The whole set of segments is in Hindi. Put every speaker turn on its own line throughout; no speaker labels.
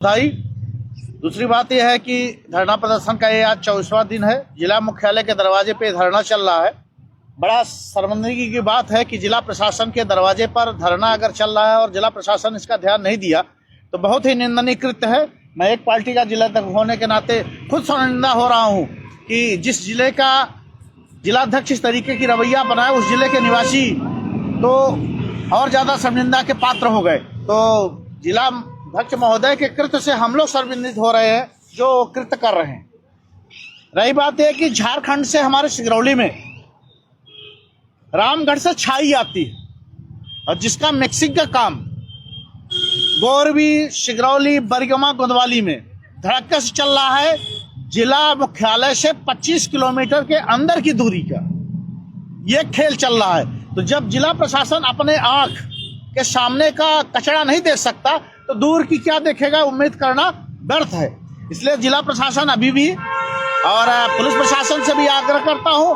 भाई दूसरी बात यह है कि धरना प्रदर्शन का ये आज 24वां दिन है। जिला मुख्यालय के दरवाजे पे धरना चल रहा है। बड़ा शर्मिंदगी की बात है कि जिला प्रशासन के दरवाजे पर धरना अगर चल रहा है और जिला प्रशासन इसका ध्यान नहीं दिया तो बहुत ही निंदनीय कृत्य है। मैं एक पार्टी का जिलाध्यक्ष होने के नाते खुद शर्मिंदा हो रहा हूँ कि जिस जिले का जिलाध्यक्ष इस तरीके की रवैया बनाए, उस जिले के निवासी तो और ज़्यादा शर्मिंदा के पात्र हो गए। तो जिला अध्यक्ष महोदय के कृत्य से हम लोग शर्मिंदित हो रहे हैं जो कृत्य कर रहे हैं। रही बात यह कि झारखंड से हमारे सिंगरौली में रामगढ़ से छाई आती है और जिसका मिक्सिंग का काम गोरबी, सिंगरौली, बरगमा, गोंदवाली में धड़क्के से चल रहा है। जिला मुख्यालय से 25 किलोमीटर के अंदर की दूरी का ये खेल चल रहा है। तो जब जिला प्रशासन अपने आंख के सामने का कचरा नहीं देख सकता तो दूर की क्या देखेगा, उम्मीद करना व्यर्थ है। इसलिए जिला प्रशासन अभी भी और पुलिस प्रशासन से भी आग्रह करता हूं,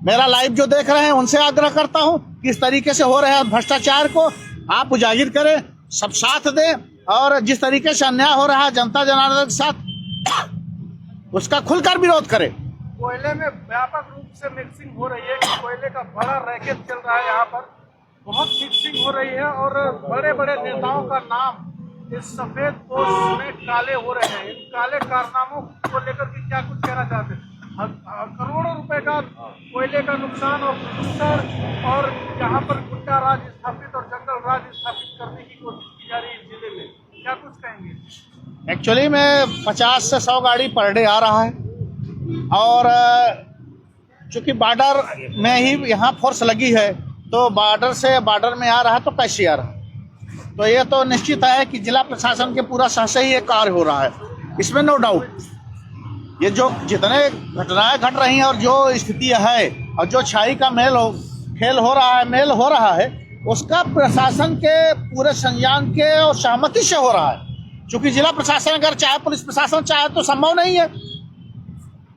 मेरा लाइव जो देख रहे हैं उनसे आग्रह करता हूं कि इस तरीके से हो रहे भ्रष्टाचार को आप उजागर करें, सब साथ दें और जिस तरीके से अन्याय हो रहा है जनता जनार्दन के साथ उसका खुलकर विरोध करें।
कोयले में व्यापक रूप से मिक्सिंग हो रही है। कोयले का बड़ा रैकेट चल रहा है, यहाँ पर बहुत मिक्सिंग हो रही है और बड़े बड़े नेताओं का नाम इस सफेद पोस्ट में काले हो रहे हैं। इन काले कारनामों को लेकर के क्या कुछ कहना चाहते हैं? करोड़ों रुपए का कोयले का नुकसान और प्रदूषण और यहाँ पर गुंडा राज स्थापित और जंगल राज स्थापित करने की कोशिश की जा रही है जिले में, क्या कुछ कहेंगे?
एक्चुअली में 50 से 100 गाड़ी पर डे आ रहा है और चूंकि बॉर्डर में ही यहाँ फोर्स लगी है तो बॉर्डर से बॉर्डर में आ रहा है तो कैसे आ रहा है। तो ये तो निश्चित है कि जिला प्रशासन के पूरा सहसे ही ये कार्य हो रहा है, इसमें नो डाउट। ये जो जितने घटनाएं घट रही हैं और जो स्थिति है और जो छाई का खेल हो रहा है उसका प्रशासन के पूरे संज्ञान के और सहमति से हो रहा है। चूंकि जिला प्रशासन अगर चाहे, पुलिस प्रशासन चाहे तो संभव नहीं है।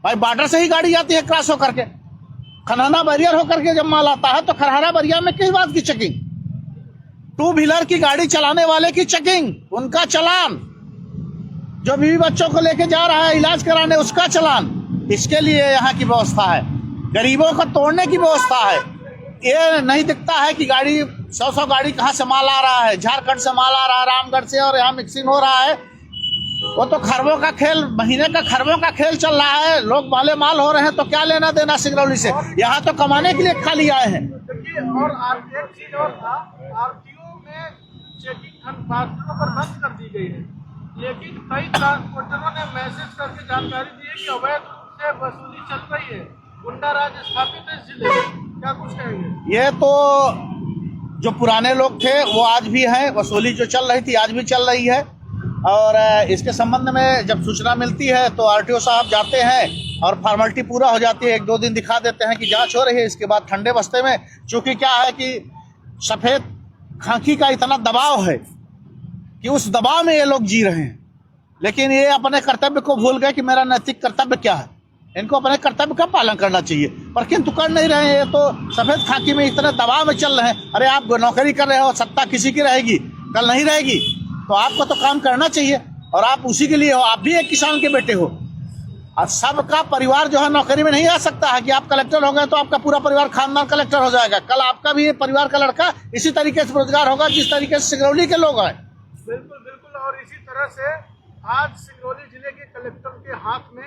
भाई बॉर्डर से ही गाड़ी जाती है क्रॉस होकर के, खनहरा बैरियर होकर के जब माल आता है तो खनहरा बैरियर में किस बात की चेकिंग? 2 व्हीलर की गाड़ी चलाने वाले की चेकिंग, उनका चालान, जो बीवी बच्चों को लेके जा रहा है इलाज कराने उसका चालान। इसके लिए यहाँ की व्यवस्था है, गरीबों को तोड़ने की व्यवस्था है। ये नहीं दिखता है कि गाड़ी 100 गाड़ी कहाँ से माल आ रहा है, झारखंड से माल आ रहा है रामगढ़ से और यहाँ मिक्सिंग हो रहा है। वो तो खरबों का खेल, महीने का खरबों का खेल चल रहा है। लोग माले माल हो रहे हैं तो क्या लेना देना सिंगरौली से, यहाँ तो कमाने के लिए खाली आए हैं।
और एक चीज और था, आरटीओ में चेकिंग पर बंद कर दी गई है, लेकिन कई ट्रांसपोर्टरों ने मैसेज करके जानकारी दी है कि अवैध रूप से वसूली चल रही है, गुंडा राज स्थापित है जिले में, क्या कुछ कहेंगे? ये
तो जो पुराने लोग थे वो आज भी हैं, वसूली जो चल रही थी आज भी चल रही है। और इसके संबंध में जब सूचना मिलती है तो आरटीओ साहब जाते हैं और फॉर्मेलिटी पूरा हो जाती है, 1-2 दिन दिखा देते हैं कि जांच हो रही है। इसके बाद ठंडे बस्ते में चूंकि क्या है कि सफेद खाकी का इतना दबाव है कि उस दबाव में ये लोग जी रहे हैं, लेकिन ये अपने कर्तव्य को भूल गए कि मेरा नैतिक कर्तव्य क्या है। इनको अपने कर्तव्य का पालन करना चाहिए पर किंतु कर नहीं रहे हैं। तो सफेद खाकी में इतने दबाव में चल रहे हैं। अरे आप नौकरी कर रहे हो, सत्ता किसी की रहेगी, कल नहीं रहेगी, तो आपको तो काम करना चाहिए और आप उसी के लिए हो। आप भी एक किसान के बेटे हो और सबका परिवार जो है नौकरी में नहीं आ सकता है कि आप कलेक्टर हो गए तो आपका पूरा परिवार खानदान कलेक्टर हो जाएगा। कल आपका भी परिवार का लड़का इसी तरीके से रोजगार होगा जिस तरीके से सिंगरौली के लोग हैं।
बिल्कुल बिल्कुल। और इसी तरह से आज सिंगरौली जिले के कलेक्टर के हाथ में